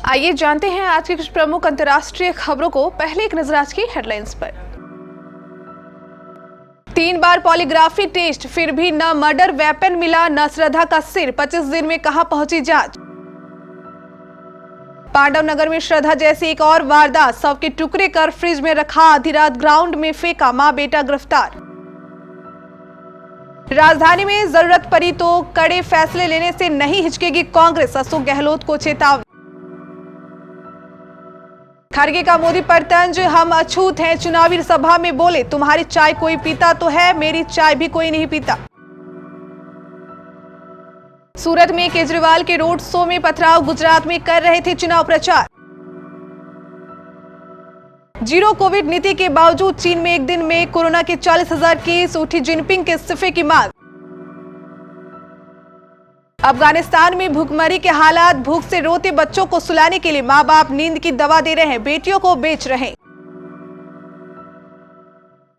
आइए जानते हैं आज की कुछ प्रमुख अंतर्राष्ट्रीय खबरों को। पहले एक नजर आज की हेडलाइंस पर। 3 बार पॉलीग्राफी टेस्ट, फिर भी न मर्डर वेपन मिला न श्रद्धा का सिर। 25 दिन में कहां पहुंची जांच। पांडव नगर में श्रद्धा जैसी एक और वारदात, शव के टुकड़े कर फ्रिज में रखा, आधी रात ग्राउंड में फेंका, मां बेटा गिरफ्तार। राजधानी में जरूरत पड़ी तो कड़े फैसले लेने से नहीं हिचकेगी कांग्रेस, अशोक गहलोत को चेतावनी। खड़गे का मोदी पर तंज, हम अछूत हैं, चुनावी सभा में बोले तुम्हारी चाय कोई पीता तो है, मेरी चाय भी कोई नहीं पीता। सूरत में केजरीवाल के रोड शो में पथराव, गुजरात में कर रहे थे चुनाव प्रचार। जीरो कोविड नीति के बावजूद चीन में एक दिन में कोरोना के 40,000 केस, उठी जिनपिंग के इस्तीफे की मांग। अफगानिस्तान में भूखमरी के हालात, भूख से रोते बच्चों को सुलाने के लिए मां बाप नींद की दवा दे रहे हैं, बेटियों को बेच रहे हैं।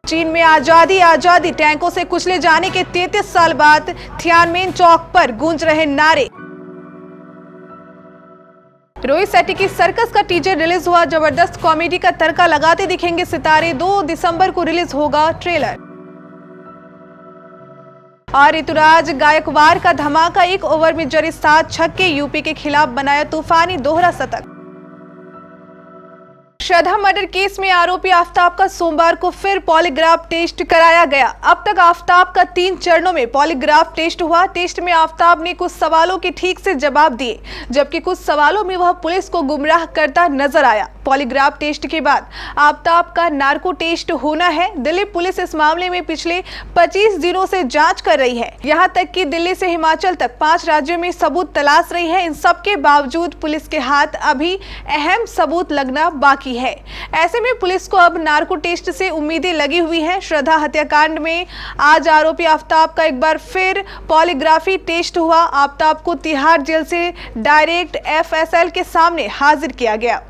चीन में आजादी आजादी, टैंकों से कुचले जाने के 33 साल बाद थियानमेन चौक पर गूंज रहे नारे। रोहित शेट्टी की सर्कस का टीजर रिलीज हुआ, जबरदस्त कॉमेडी का तड़का लगाते दिखेंगे सितारे। 2 दिसंबर को रिलीज होगा ट्रेलर। और ऋतुराज गायकवाड़ का धमाका, 1 ओवर में जड़े 7 छक्के, यूपी के खिलाफ बनाया तूफानी दोहरा शतक। श्रद्धा मर्डर केस में आरोपी आफ्ताब का सोमवार को फिर पॉलीग्राफ टेस्ट कराया गया। अब तक आफ्ताब का 3 चरणों में पॉलीग्राफ टेस्ट हुआ। टेस्ट में आफ्ताब ने कुछ सवालों के ठीक से जवाब दिए, जबकि कुछ सवालों में वह पुलिस को गुमराह करता नजर आया। पॉलीग्राफ टेस्ट के बाद आफ्ताब का नार्को टेस्ट होना है। दिल्ली पुलिस इस मामले में पिछले 25 दिनों से जांच कर रही है। यहां तक कि दिल्ली से हिमाचल तक 5 राज्यों में सबूत तलाश रही है। इन सब के बावजूद पुलिस के हाथ अभी अहम सबूत लगना बाकी है। ऐसे में पुलिस को अब नार्को टेस्ट से उम्मीदें लगी हुई हैं। श्रद्धा हत्याकांड में आज आरोपी आफ्ताब का एक बार फिर पॉलीग्राफी टेस्ट हुआ। आफ्ताब को तिहाड़ जेल से डायरेक्ट एफएसएल के सामने हाजिर किया गया।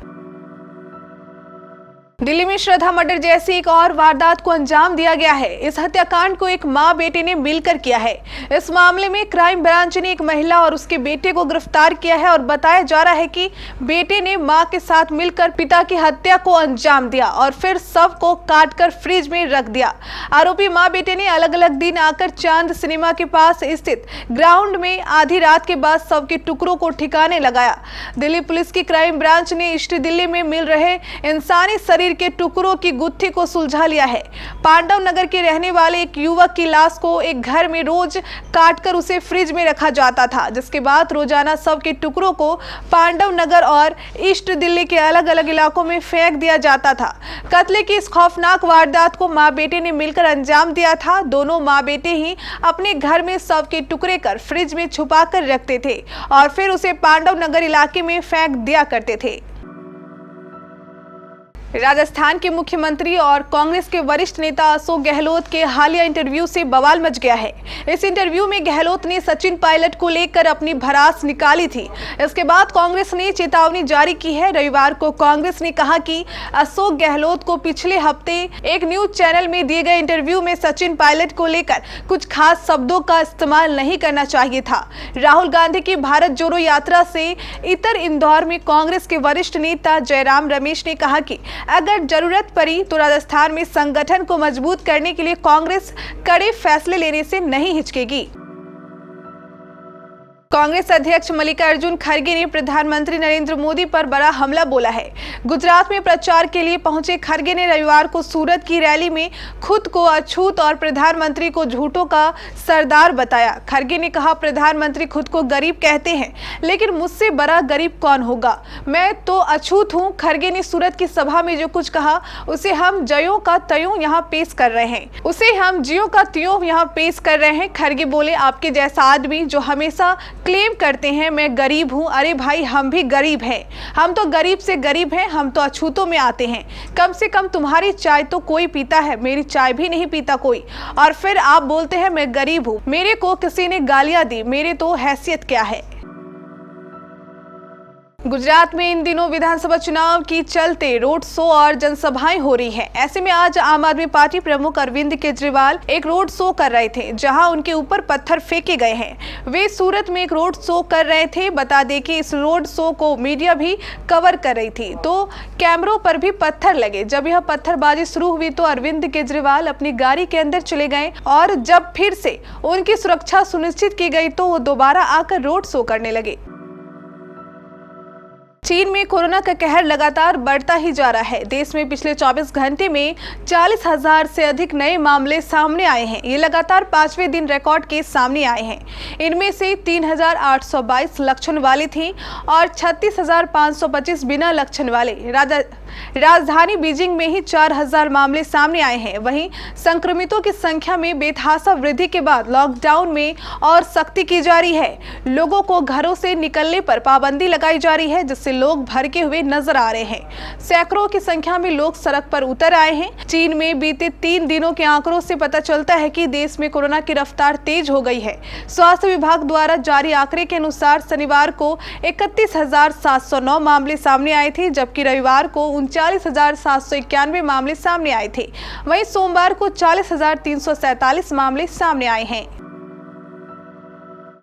दिल्ली में श्रद्धा मर्डर जैसी एक और वारदात को अंजाम दिया गया है। इस हत्याकांड को एक मां बेटे ने मिलकर किया है। इस मामले में क्राइम ब्रांच ने एक महिला और उसके बेटे को गिरफ्तार किया है और बताया जा रहा है कि बेटे ने मां के साथ मिलकर पिता की हत्या को अंजाम दिया और फिर शव को काटकर फ्रिज में रख दिया। आरोपी मां बेटे ने अलग अलग दिन आकर चांद सिनेमा के पास स्थित ग्राउंड में आधी रात के बाद शव के टुकड़ों को ठिकाने लगाया। दिल्ली पुलिस की क्राइम ब्रांच ने ईस्ट दिल्ली में मिल रहे इंसानी शरीर के टुकड़ों की गुत्थी को सुलझा लिया है। पांडव नगर के रहने वाले एक युवक की लाश को एक घर में रोज काटकर उसे फ्रिज में रखा जाता था, जिसके बाद रोजाना शव के टुकड़ों को पांडव नगर और ईस्ट दिल्ली के अलग अलग इलाकों में फेंक दिया जाता था। कत्ले की इस खौफनाक वारदात को मां बेटे ने मिलकर अंजाम दिया था। दोनों मां बेटे ही अपने घर में शव के टुकड़े कर फ्रिज में छुपा कर रखते थे और फिर उसे पांडव नगर इलाके में फेंक दिया करते थे। राजस्थान के मुख्यमंत्री और कांग्रेस के वरिष्ठ नेता अशोक गहलोत के हालिया इंटरव्यू से बवाल मच गया है। इस इंटरव्यू में गहलोत ने सचिन पायलट को लेकर अपनी भड़ास निकाली थी। इसके बाद कांग्रेस ने चेतावनी जारी की है। रविवार को कांग्रेस ने कहा कि अशोक गहलोत को पिछले हफ्ते एक न्यूज चैनल में दिए गए इंटरव्यू में सचिन पायलट को लेकर कुछ खास शब्दों का इस्तेमाल नहीं करना चाहिए था। राहुल गांधी की भारत जोड़ो यात्रा से इतर इंदौर में कांग्रेस के वरिष्ठ नेता जयराम रमेश ने कहा कि अगर जरूरत पड़ी तो राजस्थान में संगठन को मजबूत करने के लिए कांग्रेस कड़े फैसले लेने से नहीं हिचकेगी। कांग्रेस अध्यक्ष मल्लिकार्जुन खड़गे ने प्रधानमंत्री नरेंद्र मोदी पर बड़ा हमला बोला है। गुजरात में प्रचार के लिए पहुंचे खड़गे ने रविवार को सूरत की रैली में खुद को अछूत और प्रधानमंत्री को झूठों का सरदार बताया। खड़गे ने कहा, प्रधानमंत्री खुद को गरीब कहते हैं, लेकिन मुझसे बड़ा गरीब कौन होगा, मैं तो अछूत हूं। खड़गे ने सूरत की सभा में जो कुछ कहा उसे हम जयों का त्यों यहाँ पेश कर रहे हैं। खड़गे बोले, आपके जैसा आदमी जो हमेशा क्लेम करते हैं मैं गरीब हूं, अरे भाई हम भी गरीब हैं, हम तो गरीब से गरीब हैं, हम तो अछूतों में आते हैं। कम से कम तुम्हारी चाय तो कोई पीता है, मेरी चाय भी नहीं पीता कोई, और फिर आप बोलते हैं मैं गरीब हूं, मेरे को किसी ने गालियां दी, मेरे तो हैसियत क्या है। गुजरात में इन दिनों विधानसभा चुनाव की चलते रोड शो और जनसभाएं हो रही हैं। ऐसे में आज आम आदमी पार्टी प्रमुख अरविंद केजरीवाल एक रोड शो कर रहे थे, जहां उनके ऊपर पत्थर फेंके गए हैं। वे सूरत में एक रोड शो कर रहे थे। बता दें कि इस रोड शो को मीडिया भी कवर कर रही थी, तो कैमरों पर भी पत्थर लगे। जब यह पत्थरबाजी शुरू हुई तो अरविंद केजरीवाल अपनी गाड़ी के अंदर चले गए और जब फिर से उनकी सुरक्षा सुनिश्चित की गई तो वो दोबारा आकर रोड शो करने लगे। चीन में कोरोना का कहर लगातार बढ़ता ही जा रहा है। देश में पिछले 24 घंटे में 40,000 से अधिक नए मामले सामने आए हैं। ये लगातार 5वें दिन रिकॉर्ड केस सामने आए हैं। इनमें से 3,822 लक्षण वाले थे और 36,525 बिना लक्षण वाले। राजधानी बीजिंग में ही 4,000 मामले सामने आए हैं। वहीं संक्रमितों की संख्या में बेतहाशा वृद्धि के बाद लॉकडाउन में और सख्ती की जा रही है। लोगों को घरों से निकलने पर पाबंदी लगाई जा रही है, जिससे लोग भड़के हुए नजर आ रहे हैं। सैकड़ों की संख्या में लोग सड़क पर उतर आए हैं। चीन में बीते 3 दिनों के आंकड़ों से पता चलता है कि देश में कोरोना की रफ्तार तेज हो गई है। स्वास्थ्य विभाग द्वारा जारी आंकड़े के अनुसार शनिवार को 31,709 मामले सामने आए थे, जबकि रविवार को 39,791 मामले सामने आए थे। वहीं सोमवार को 40,347 मामले सामने आए हैं।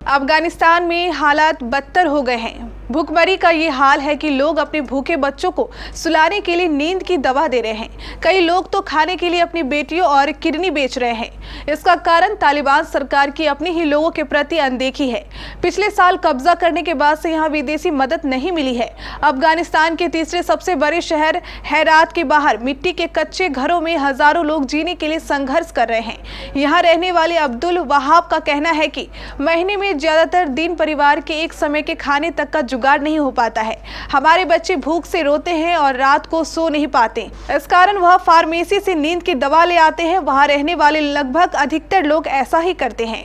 अफगानिस्तान में हालात बदतर हो गए हैं। भूखमरी का ये हाल है कि लोग अपने भूखे बच्चों को सुलाने के लिए नींद की दवा दे रहे हैं। कई लोग तो खाने के लिए अपनी बेटियों और किडनी बेच रहे हैं। इसका कारण तालिबान सरकार की अपने ही लोगों के प्रति अनदेखी है। पिछले साल कब्जा करने के बाद से यहाँ विदेशी मदद नहीं मिली है। अफगानिस्तान के तीसरे सबसे बड़े शहर हेरात के बाहर मिट्टी के कच्चे घरों में हजारों लोग जीने के लिए संघर्ष कर रहे हैं। यहाँ रहने वाले अब्दुल वहाब का कहना है कि महीने में ज्यादातर दिन परिवार के एक समय के खाने तक का जुगाड़ नहीं हो पाता है। हमारे बच्चे भूख से रोते हैं और रात को सो नहीं पाते। इस कारण वह फार्मेसी से नींद की दवा ले आते हैं। वहां रहने वाले लगभग अधिकतर लोग ऐसा ही करते हैं।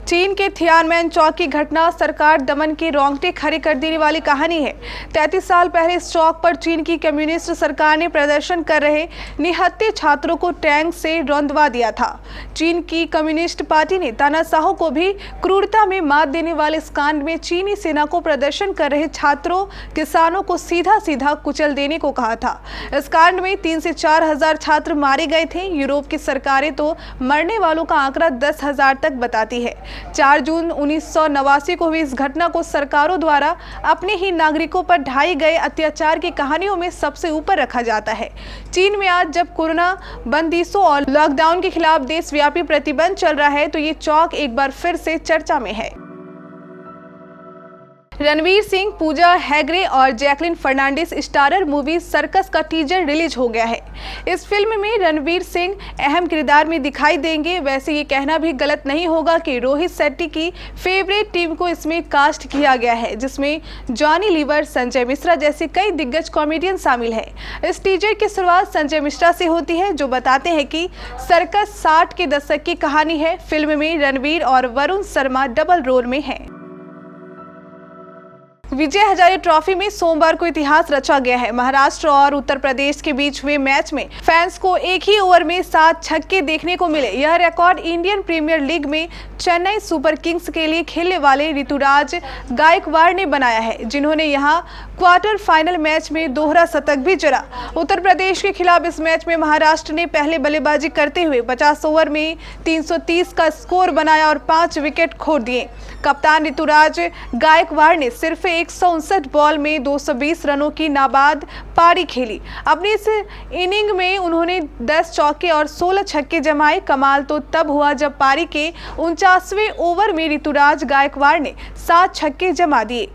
चीन के थियानमेन चौक की घटना सरकार दमन के रोंगटे खड़े कर देने वाली कहानी है। 33 साल पहले इस चौक पर चीन की कम्युनिस्ट सरकार ने प्रदर्शन कर रहे निहत्थे छात्रों को टैंक से रौंदवा दिया था। चीन की कम्युनिस्ट पार्टी ने तानाशाहों को भी क्रूरता में मात देने वाले इस कांड में चीनी सेना को प्रदर्शन कर रहे छात्रों किसानों को सीधा सीधा कुचल देने को कहा था। इस कांड में 3 से 4 हजार छात्र मारे गए थे। यूरोप की सरकारें तो मरने वालों का आंकड़ा 10,000 तक बताती है। 4 जून 1989 को हुई इस घटना को सरकारों द्वारा अपने ही नागरिकों पर ढाए गए अत्याचार की कहानियों में सबसे ऊपर रखा जाता है। चीन में आज जब कोरोना बंदिशों और लॉकडाउन के खिलाफ देशव्यापी प्रतिबंध चल रहा है, तो ये चौक एक बार फिर से चर्चा में है। रणवीर सिंह, पूजा हेगड़े और Jacqueline Fernandez starrer movie Circus का टीजर रिलीज हो गया है। इस फिल्म में रणवीर सिंह अहम किरदार में दिखाई देंगे। वैसे ये कहना भी गलत नहीं होगा कि रोहित शेट्टी की फेवरेट टीम को इसमें कास्ट किया गया है, जिसमें जॉनी लीवर, संजय मिश्रा जैसे कई दिग्गज कॉमेडियन शामिल है। इस टीजर की शुरुआत संजय मिश्रा से होती है, जो बताते हैं कि सर्कस 60 के दशक की कहानी है। फिल्म में रणवीर और वरुण शर्मा डबल रोल में हैं। विजय हजारे ट्रॉफी में सोमवार को इतिहास रचा गया है। महाराष्ट्र और उत्तर प्रदेश के बीच हुए मैच में फैंस को एक ही ओवर में 7 छक्के देखने को मिले। यह रिकॉर्ड इंडियन प्रीमियर लीग में चेन्नई सुपर किंग्स के लिए खेलने वाले ऋतुराज गायकवाड़ ने बनाया है, जिन्होंने यहां क्वार्टर फाइनल मैच में दोहरा शतक भी जड़ा। उत्तर प्रदेश के खिलाफ इस मैच में महाराष्ट्र ने पहले बल्लेबाजी करते हुए 50 ओवर में 330 का स्कोर बनाया और 5 विकेट खो दिए। कप्तान ऋतुराज गायकवाड़ ने सिर्फ 159 बॉल में 220 रनों की नाबाद पारी खेली। अपनी इस इनिंग में उन्होंने 10 चौके और 16 छक्के जमाए। कमाल तो तब हुआ जब पारी के 49वें ओवर में ऋतुराज गायकवाड़ ने 7 छक्के जमा दिए।